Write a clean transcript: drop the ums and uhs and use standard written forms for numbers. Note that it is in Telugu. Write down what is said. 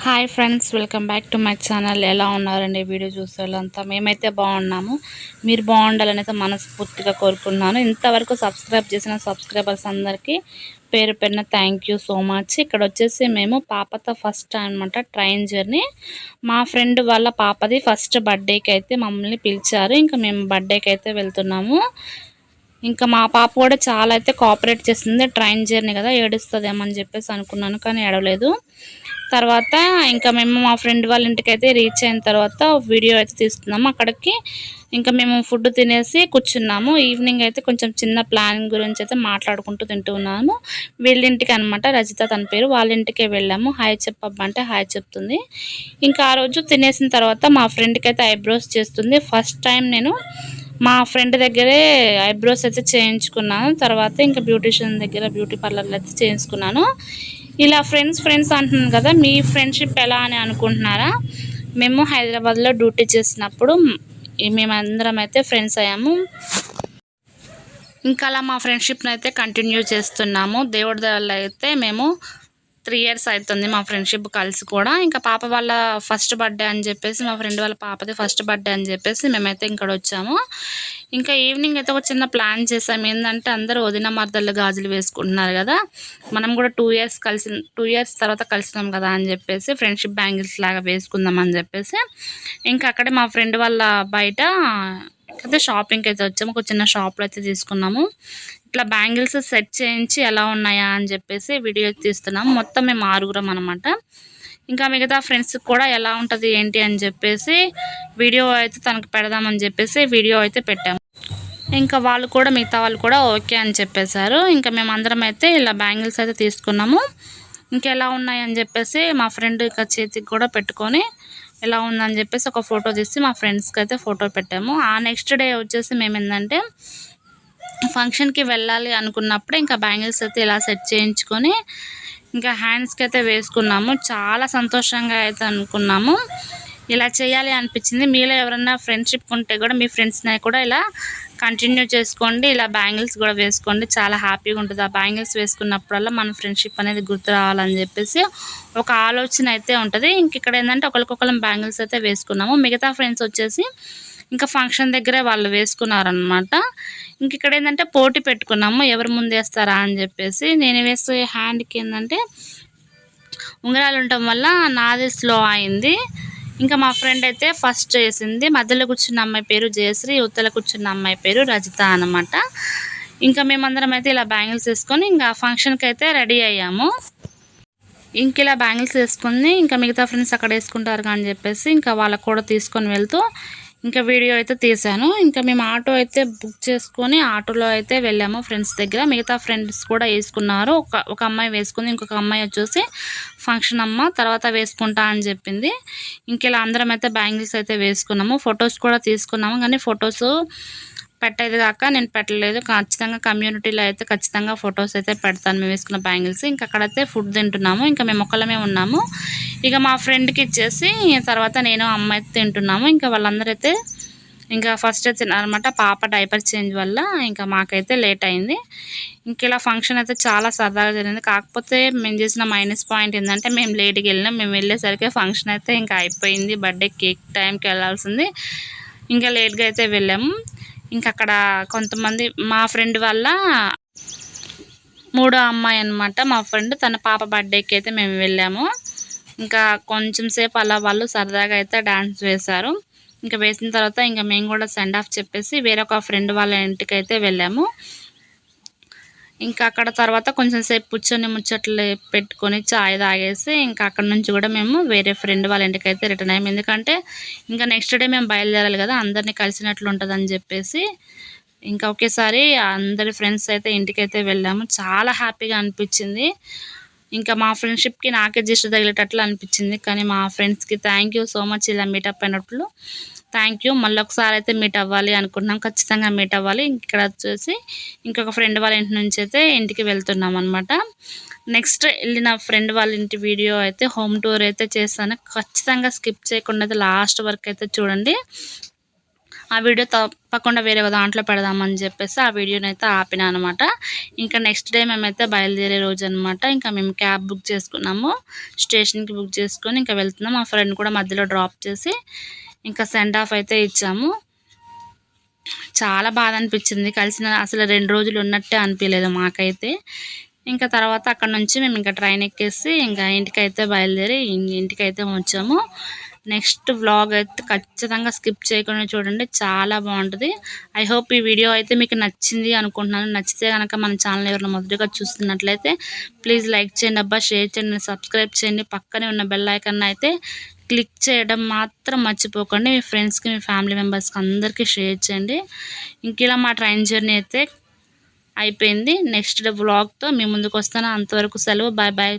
Hi friends, welcome back to my channel. ఎలా ఉన్నారండి? వీడియో చూసేవాళ్ళంతా మేమైతే బాగున్నాము. మీరు బాగుండాలని అయితే మనస్ఫూర్తిగా కోరుకున్నాను. ఇంతవరకు సబ్స్క్రైబ్ చేసిన సబ్స్క్రైబర్స్ అందరికీ పేరు పేరున థ్యాంక్ యూ సో మచ్. ఇక్కడ వచ్చేసి మేము పాపతో ఫస్ట్ టైం అనమాట ట్రైన్ జర్నీ. మా ఫ్రెండ్ వాళ్ళ పాపది ఫస్ట్ బర్త్డేకి అయితే మమ్మల్ని పిలిచారు. ఇంకా మేము బర్త్డేకి అయితే వెళ్తున్నాము. ఇంకా మా పాప కూడా చాలా అయితే కోఆపరేట్ చేస్తుంది. ట్రైన్ జర్నీ కదా, ఏడుస్తుందేమో అని చెప్పేసి అనుకున్నాను, కానీ ఏడవలేదు. తర్వాత ఇంకా మేము మా ఫ్రెండ్ వాళ్ళ ఇంటికి అయితే రీచ్ అయిన తర్వాత వీడియో అయితే తీస్తున్నాము. అక్కడికి ఇంకా మేము ఫుడ్ తినేసి కూర్చున్నాము. ఈవినింగ్ అయితే కొంచెం చిన్న ప్లానింగ్ గురించి అయితే మాట్లాడుకుంటూ తింటూ ఉన్నాము. వీళ్ళింటికి అనమాట, రజిత తన పేరు. వాళ్ళ ఇంటికే వెళ్ళాము. హాయ్ చెప్పబ్బా అంటే హాయ్ చెప్తుంది. ఇంకా ఆ రోజు తినేసిన తర్వాత మా ఫ్రెండ్కి అయితే ఐబ్రోస్ చేస్తుంది. ఫస్ట్ టైం నేను మా ఫ్రెండ్ దగ్గరే ఐబ్రోస్ అయితే చేయించుకున్నాను. తర్వాత ఇంకా బ్యూటిషియన్ దగ్గర బ్యూటీ పార్లర్లో అయితే చేయించుకున్నాను. ఇలా ఫ్రెండ్స్ అంటున్నాను కదా, మీ ఫ్రెండ్షిప్ ఎలా అని అనుకుంటున్నారా? మేము హైదరాబాద్లో డ్యూటీ చేసినప్పుడు మేమందరం అయితే ఫ్రెండ్స్ అయ్యాము. ఇంకా అలా మా ఫ్రెండ్షిప్ని అయితే కంటిన్యూ చేస్తున్నాము. దేవుడి వల్ల అయితే మేము 3 ఇయర్స్ అవుతుంది మా ఫ్రెండ్షిప్ కలిసి కూడా. ఇంకా పాప వాళ్ళ ఫస్ట్ బర్త్డే అని చెప్పేసి, మా ఫ్రెండ్ వాళ్ళ పాపది ఫస్ట్ బర్త్డే అని చెప్పేసి మేమైతే ఇక్కడ వచ్చాము. ఇంకా ఈవినింగ్ అయితే ఒక చిన్న ప్లాన్ చేసాము. ఏంటంటే అందరూ వదిన మర్దళ్ళు గాజులు వేసుకుంటున్నారు కదా, మనం కూడా 2 ఇయర్స్ తర్వాత కలిసినాం కదా అని చెప్పేసి ఫ్రెండ్షిప్ బ్యాంగిల్స్ లాగా వేసుకుందాం అని చెప్పేసి ఇంకా అక్కడే మా ఫ్రెండ్ వాళ్ళ బయట అయితే షాపింగ్కి అయితే వచ్చాము. ఒక చిన్న షాప్లో అయితే తీసుకున్నాము. ఇట్లా బ్యాంగిల్స్ సెట్ చేయించి ఎలా ఉన్నాయా అని చెప్పేసి వీడియో తీస్తున్నాము. మొత్తం మేము 6గురం అనమాట. ఇంకా మిగతా ఫ్రెండ్స్కి కూడా ఎలా ఉంటుంది ఏంటి అని చెప్పేసి వీడియో అయితే తనకు పెడదామని చెప్పేసి వీడియో అయితే పెట్టాము. ఇంకా వాళ్ళు కూడా, మిగతా వాళ్ళు కూడా ఓకే అని చెప్పేశారు. ఇంకా మేము అందరం అయితే ఇలా బ్యాంగిల్స్ అయితే తీసుకున్నాము. ఇంకెలా ఉన్నాయని చెప్పేసి మా ఫ్రెండ్ ఇక చేతికి కూడా పెట్టుకొని ఎలా ఉందని చెప్పేసి ఒక ఫోటో తీసి మా ఫ్రెండ్స్కి అయితే ఫోటో పెట్టాము. ఆ నెక్స్ట్ డే వచ్చేసి మేము ఏంటంటే ఫంక్షన్కి వెళ్ళాలి అనుకున్నప్పుడు ఇంకా బ్యాంగిల్స్ అయితే ఇలా సెట్ చేయించుకొని ఇంకా హ్యాండ్స్కి అయితే వేసుకున్నాము. చాలా సంతోషంగా అయితే అనుకున్నాము. ఇలా చేయాలి అనిపించింది. మీలో ఎవరైనా ఫ్రెండ్షిప్ ఉంటే కూడా మీ ఫ్రెండ్స్ని కూడా ఇలా కంటిన్యూ చేసుకోండి. ఇలా బ్యాంగిల్స్ కూడా వేసుకోండి, చాలా హ్యాపీగా ఉంటుంది. ఆ బ్యాంగిల్స్ వేసుకున్నప్పుడల్లా మన ఫ్రెండ్షిప్ అనేది గుర్తు రావాలని చెప్పేసి ఒక ఆలోచన అయితే ఉంటుంది. ఇంక ఇక్కడ ఏంటంటే ఒకరికొకరం బ్యాంగిల్స్ అయితే వేసుకున్నాము. మిగతా ఫ్రెండ్స్ వచ్చేసి ఇంకా ఫంక్షన్ దగ్గరే వాళ్ళు వేసుకున్నారనమాట. ఇంక ఇక్కడ ఏంటంటే పోటీ పెట్టుకున్నాము, ఎవరు ముందు వేస్తారా అని చెప్పేసి. నేను వేసే హ్యాండ్కి ఏంటంటే ఉంగరాలు ఉండటం వల్ల నాది స్లో అయింది. ఇంకా మా ఫ్రెండ్ అయితే ఫస్ట్ వేసింది. మధ్యలో కూర్చున్న అమ్మాయి పేరు జయశ్రీ, ఉత్తల కూర్చున్న అమ్మాయి పేరు రజిత అనమాట. ఇంకా మేమందరం అయితే ఇలా బ్యాంగిల్స్ వేసుకొని ఇంకా ఫంక్షన్కి అయితే రెడీ అయ్యాము. ఇంక ఇలా బ్యాంగిల్స్ వేసుకుని ఇంకా మిగతా ఫ్రెండ్స్ అక్కడ వేసుకుంటారు అని చెప్పేసి ఇంకా వాళ్ళకు కూడా తీసుకొని వెళ్తూ ఇంకా వీడియో అయితే తీశాను. ఇంకా మేము ఆటో అయితే బుక్ చేసుకొని ఆటోలో అయితే వెళ్ళాము ఫ్రెండ్స్ దగ్గర. మిగతా ఫ్రెండ్స్ కూడా వేసుకున్నారు. ఒక అమ్మాయి వేసుకుంది, ఇంకొక అమ్మాయి వచ్చేసి ఫంక్షన్ అమ్మ తర్వాత వేసుకుంటా అని చెప్పింది. ఇంక ఇలా అందరం అయితే బ్యాంగిల్స్ అయితే వేసుకున్నాము. ఫొటోస్ కూడా తీసుకున్నాము, కానీ ఫొటోస్ పెట్టేది కాక నేను పెట్టలేదు. ఖచ్చితంగా కమ్యూనిటీలో అయితే ఖచ్చితంగా ఫొటోస్ అయితే పెడతాను మేము వేసుకున్న బ్యాంగిల్స్. ఇంకా అక్కడైతే ఫుడ్ తింటున్నాము. ఇంకా మేము ఒక్కళ్ళమే ఉన్నాము. ఇక మా ఫ్రెండ్కి ఇచ్చేసి తర్వాత నేను అమ్మాయి తింటున్నాము. ఇంకా వాళ్ళందరూ అయితే ఇంకా ఫస్ట్ తిన్నారనమాట. పాప డైపర్ చేంజ్ వల్ల ఇంకా మాకైతే లేట్ అయింది. ఇంక ఇలా ఫంక్షన్ అయితే చాలా సరదాగా జరిగింది. కాకపోతే మేము చేసిన మైనస్ పాయింట్ ఏంటంటే మేము లేట్గా వెళ్ళినాం. మేము వెళ్ళేసరికి ఫంక్షన్ అయితే ఇంకా అయిపోయింది. బర్త్డే కేక్ టైంకి వెళ్ళాల్సింది, ఇంకా లేట్గా అయితే వెళ్ళాము. ఇంకా అక్కడ కొంతమంది మా ఫ్రెండ్ వల్ల 3వ అమ్మాయి అనమాట, మా ఫ్రెండ్ తన పాప బర్త్డేకి అయితే మేము వెళ్ళాము. ఇంకా కొంచెం సేపు అలా వాళ్ళు సరదాగా అయితే డాన్స్ వేశారు. ఇంకా వేసిన తర్వాత ఇంకా మేము కూడా సెండ్ ఆఫ్ చెప్పేసి వేరొక ఫ్రెండ్ వాళ్ళ ఇంటికి అయితే వెళ్ళాము. ఇంకా అక్కడ తర్వాత కొంచెం సేపు కూర్చొని ముచ్చట్లు పెట్టుకొని చాయ్ తాగేసి ఇంకా అక్కడ నుంచి కూడా మేము వేరే ఫ్రెండ్ వాళ్ళ ఇంటికి అయితే రిటర్న్ అయ్యాము. ఎందుకంటే ఇంకా నెక్స్ట్ డే మేము బయలుదేరాలి కదా, అందరినీ కలిసినట్లు ఉంటుందని చెప్పేసి ఇంకా ఒకేసారి అందరి ఫ్రెండ్స్ అయితే ఇంటికైతే వెళ్ళాము. చాలా హ్యాపీగా అనిపించింది. ఇంకా మా ఫ్రెండ్షిప్కి నాకే దిష్టి తగిలేటట్లు అనిపించింది. కానీ మా ఫ్రెండ్స్కి థ్యాంక్ యూ సో మచ్, ఇలా మీటప్ అయినట్లు థ్యాంక్ యూ. మళ్ళీ ఒకసారి అయితే మీట్ అవ్వాలి అనుకుంటున్నాం, ఖచ్చితంగా మీట్ అవ్వాలి. ఇక్కడ వచ్చేసి ఇంకొక ఫ్రెండ్ వాళ్ళ ఇంటి నుంచి అయితే ఇంటికి వెళ్తున్నాం అనమాట. నెక్స్ట్ వెళ్ళిన ఫ్రెండ్ వాళ్ళ ఇంటి వీడియో అయితే హోమ్ టూర్ అయితే చేస్తాను. ఖచ్చితంగా స్కిప్ చేయకుండా అయితే లాస్ట్ వరకు అయితే చూడండి. ఆ వీడియో తప్పకుండా వేరే దాంట్లో పెడదామని చెప్పేసి ఆ వీడియోనైతే ఆపినా అనమాట. ఇంకా నెక్స్ట్ డే మేమైతే బయలుదేరే రోజు అనమాట. ఇంకా మేము క్యాబ్ బుక్ చేసుకున్నాము. స్టేషన్కి బుక్ చేసుకొని ఇంకా వెళ్తున్నాం. మా ఫ్రెండ్ కూడా మధ్యలో డ్రాప్ చేసి ఇంకా సెండ్ ఆఫ్ అయితే ఇచ్చాము. చాలా బాధ అనిపించింది. కలిసిన అసలు 2 రోజులు ఉన్నట్టే అనిపించలేదు మాకైతే. ఇంకా తర్వాత అక్కడ నుంచి మేము ఇంకా ట్రైన్ ఎక్కేసి ఇంకా ఇంటికైతే బయలుదేరి ఇంటికైతే వచ్చాము. నెక్స్ట్ వ్లాగ్ అయితే ఖచ్చితంగా స్కిప్ చేయకుండా చూడండి, చాలా బాగుంటుంది. ఐ హోప్ ఈ వీడియో అయితే మీకు నచ్చింది అనుకుంటున్నాను. నచ్చితే కనుక మన ఛానల్ ఎవరైనా మొదటిగా చూస్తున్నట్లయితే ప్లీజ్ లైక్ చేయండి అబ్బా, షేర్ చేయండి, సబ్స్క్రైబ్ చేయండి. పక్కనే ఉన్న బెల్ ఐకాన్ అయితే క్లిక్ చేయడం మాత్రం మర్చిపోకండి. మీ ఫ్రెండ్స్కి, మీ ఫ్యామిలీ మెంబర్స్కి అందరికీ షేర్ చేయండి. ఇంక ఇలా మా ట్రైన్ జర్నీ అయితే అయిపోయింది. నెక్స్ట్ వ్లాగ్తో మీ ముందుకు వస్తాను. అంతవరకు సెలవు. Bye bye.